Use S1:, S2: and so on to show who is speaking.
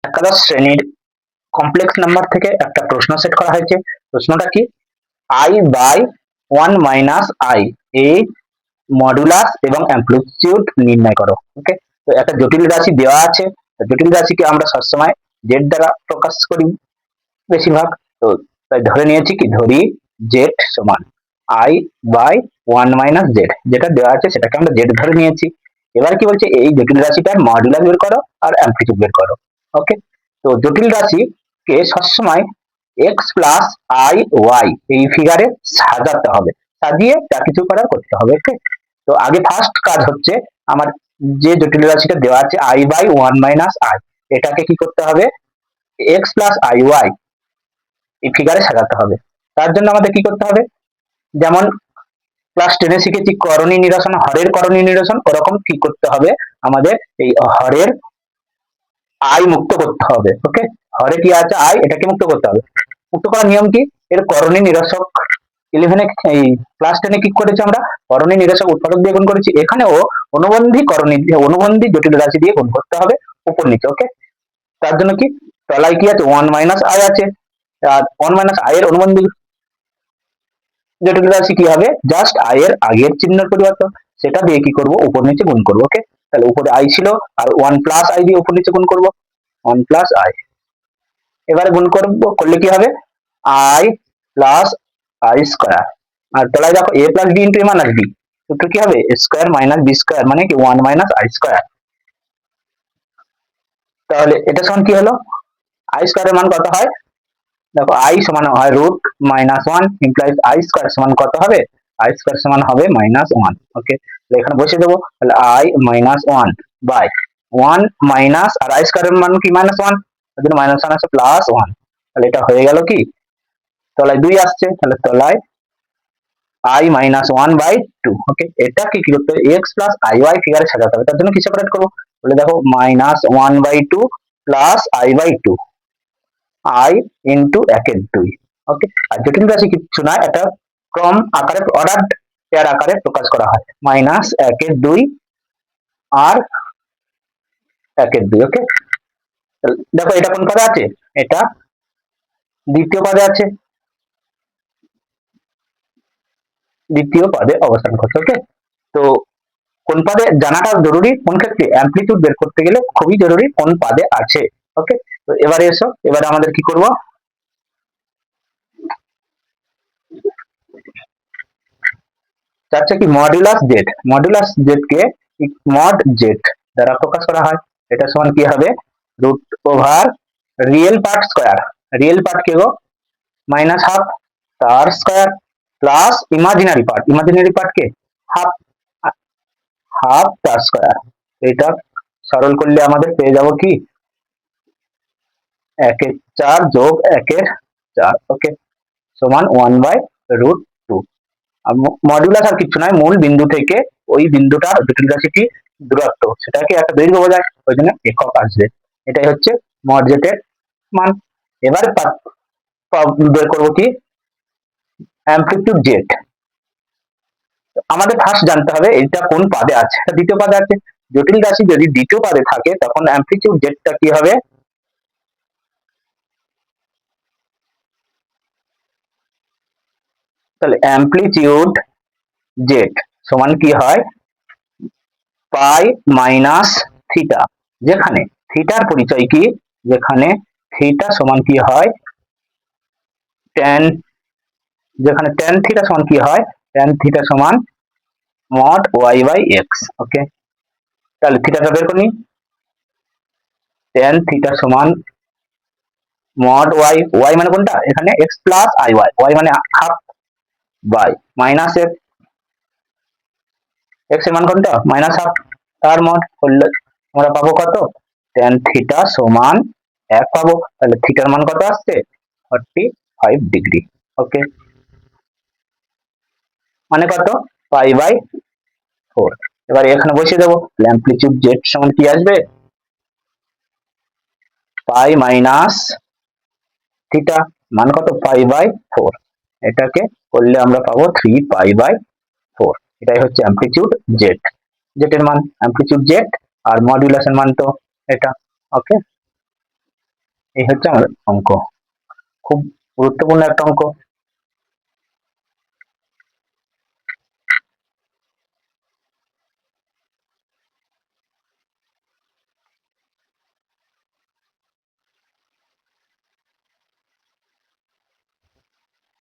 S1: একাদশ শ্রেণীর complex number থেকে একটা প্রশ্ন সেট করা হয়েছে। প্রশ্নটা কি? আই বাই 1 - i এই মডুলাস এবং অ্যামপ্লিটিউড নির্ণয় করো। ওকে, তো একটা জটিল রাশি দেওয়া আছে। জটিল রাশিকে আমরা সবসময় জেড দ্বারা প্রকাশ করি বেশিরভাগ। তো তাই ধরে নিয়েছি, কি ধরি, জেড সমান আই বাই 1 - জেড, যেটা দেওয়া আছে সেটাকে আমরা জেড ধরে নিয়েছি। এবার কি বলছে, এই জটিল রাশিটার মডুলাস বের করো আর অ্যামপ্লিটিউড বের করো। ওকে, তো জটিল রাশিকে সবসময় এক্স প্লাস আই ওয়াই এই ফিগারে সাজাতে হবে, সাজিয়ে যা কিছু করার করতে হবে। ওকে, তো আগে ফার্স্ট কাজ হচ্ছে আমার, যে জটিল রাশিটা দেওয়া আছে আই বাই 1 - আই, এটাকে কি করতে হবে, এক্স প্লাস আই ওয়াই এই ফিগারে সাজাতে হবে। তার জন্য আমাদের কি করতে হবে, যেমন ক্লাস 10-এ শিখেছি করণী নিরসন, হরের করণী নিরসন, ওরকম কি করতে হবে, আমাদের এই হরের আই মুক্ত করতে হবে। ওকে, হরে কি আছে আই, এটাকে মুক্ত করতে হবে। মুক্ত করার নিয়ম কি, এর করণী নিরসক 11-এ, এই ক্লাস 10-এ কি করেছি আমরা, করণী নিরসক উৎপাদক দিয়ে গুণ করেছি। এখানেও অনুবন্ধী করণী দিয়ে, অনুবন্ধী জটিল রাশি দিয়ে গুণ করতে হবে উপর নিচে। ওকে, তার জন্য কি, তলায় কি আছে 1 - আই আছে, আর 1 - আই এর অনুবন্ধী জটিল রাশি কি হবে, জাস্ট আই এর আগের চিহ্নের পরিবর্তন, সেটা দিয়ে কি করব, উপর নিচে গুণ করবো। ওকে, তাহলে উপরে আই ছিল আর 1 + আই দিয়ে উপর নিচে গুণ করবো, 1 + আই। এবারে গুণ করলে কি হবে, আই প্লাস আই স্কোয়ার, আর তলায় দেখো এ প্লাস বি ইন্টু এ মাইনাস বি, সূত্র কি হবে, স্কোয়ার মাইনাস বি স্কোয়ার, মানে কি 1 - আই স্কোয়ার। তাহলে এটা সমান কি হলো, আই স্কোয়ারের মান কত হয়, দেখো আই সমান হয় √-1 ইমপ্লাইজ আই স্কোয়ার সমান কত হবে, আই স্কোয়ার সমান হবে -1। ওকে, এখানে বসে দেবো, তাহলে আই -1 বাই 1 মাইনাস, আর আই স্কোয়ারের মান কি -1, ওই জন্য -1 আছে +1, তাহলে এটা হয়ে গেল কি, তলায় 2 আসছে, তাহলে তলায় i -1/2। ওকে, এটা কি করতে হবে, x প্লাস আই ওয়াই ফিগারে সাজাতে হবে। তার জন্য কি সেপারেট করবো, বলে দেখো -1/2 প্লাস i/2, i ইন্টু 1/2। ওকে, আর জটিল রাশি কিছু না, এটা ক্রম আকারে, অর্ডার পেয়ার আকারে প্রকাশ করা হয়, -1/2 আর 1/2। ওকে, দেখো এটা কোন পদে আছে, এটা দ্বিতীয় পদে আছে, দ্বিতীয় পদে অবস্থান করছে। ওকে, তো কোন পাদে জানাটা জরুরি, কোন ক্ষেত্রে, অ্যামপ্লিটিউড বের করতে গেলে খুবই জরুরি কোন পাদে আছে। ওকে, তো এবারে এসো, এবারে আমাদের কি করব, চাচ্ছে কি মডুলাস জেড, মডুলাস জেড কে মড জেড দ্বারা প্রকাশ করা হয়। এটা সমান কি হবে, √over real part square, real part কে গো -12 তার স্কয়ার প্লাস ইমাজিনারি পার্ট কে হাফ, হাফ তার স্কয়ার। এটা সরল করলে আমাদের পেয়ে যাব কি, 1/4 যোগ 1/4। ওকে, সমান 1/√2। মডুলাস আর কিছু নয়, মূল বিন্দু থেকে ওই বিন্দুটা জটিল রাশিটি দূরত্ব, সেটাকে একটা দৈর্ঘ্য বোঝায়, ওই জন্য একক আসবে। এটাই হচ্ছে মড জেটের মান। এবারে বের করবো কি, অ্যামপ্লিটিউড জেড। আমাদের ফার্স্ট জানতে হবে এটা কোন পাদে আছে, এটা দ্বিতীয় পাদে আছে। জটিল রাশি যদি দ্বিতীয় পাদে থাকে তখন অ্যামপ্লিটিউড জেডটা কি হবে, তাহলে অ্যামপ্লিটিউড জেড সমান কি হয়, পাই মাইনাস থিটা, যেখানে থিটার পরিচয় কি, যেখানে থিটা সমান কি হয়, ট্যান, যেখানে ট্যান থিটা সমান কি হয়, ট্যান থিটা সমান mod y by x. Okay, তাহলে থিটাটা বের করি, ট্যান থিটা সমান মড ওয়াই, ওয়াই মানে কোনটা, এখানে x plus i y, y মানে half by minus x, x এর মান কোনটা -হাফ, তার মড করলে আমরা পাবো কত, ট্যান থিটা সমান 1 পাবো। তাহলে থিটার মান কত আসছে, 45 ডিগ্রি। ওকে, মানে কত, π/4। এবার এখানে বসিয়ে দেবো, অ্যামপ্লিটিউড জেড সমান কি আসবে, পাই মাইনাস থিটা, মান কত, π/4। এটাকে করলে আমরা পাবো 3π/4। এটাই হচ্ছে অ্যামপ্লিটিউড জেড, জেড এর মান অ্যামপ্লিটিউড জেড, আর মডুলাসের মান তো এটা। ওকে, এই হচ্ছে আমাদের অঙ্ক। খুব গুরুত্বপূর্ণ একটা অঙ্ক।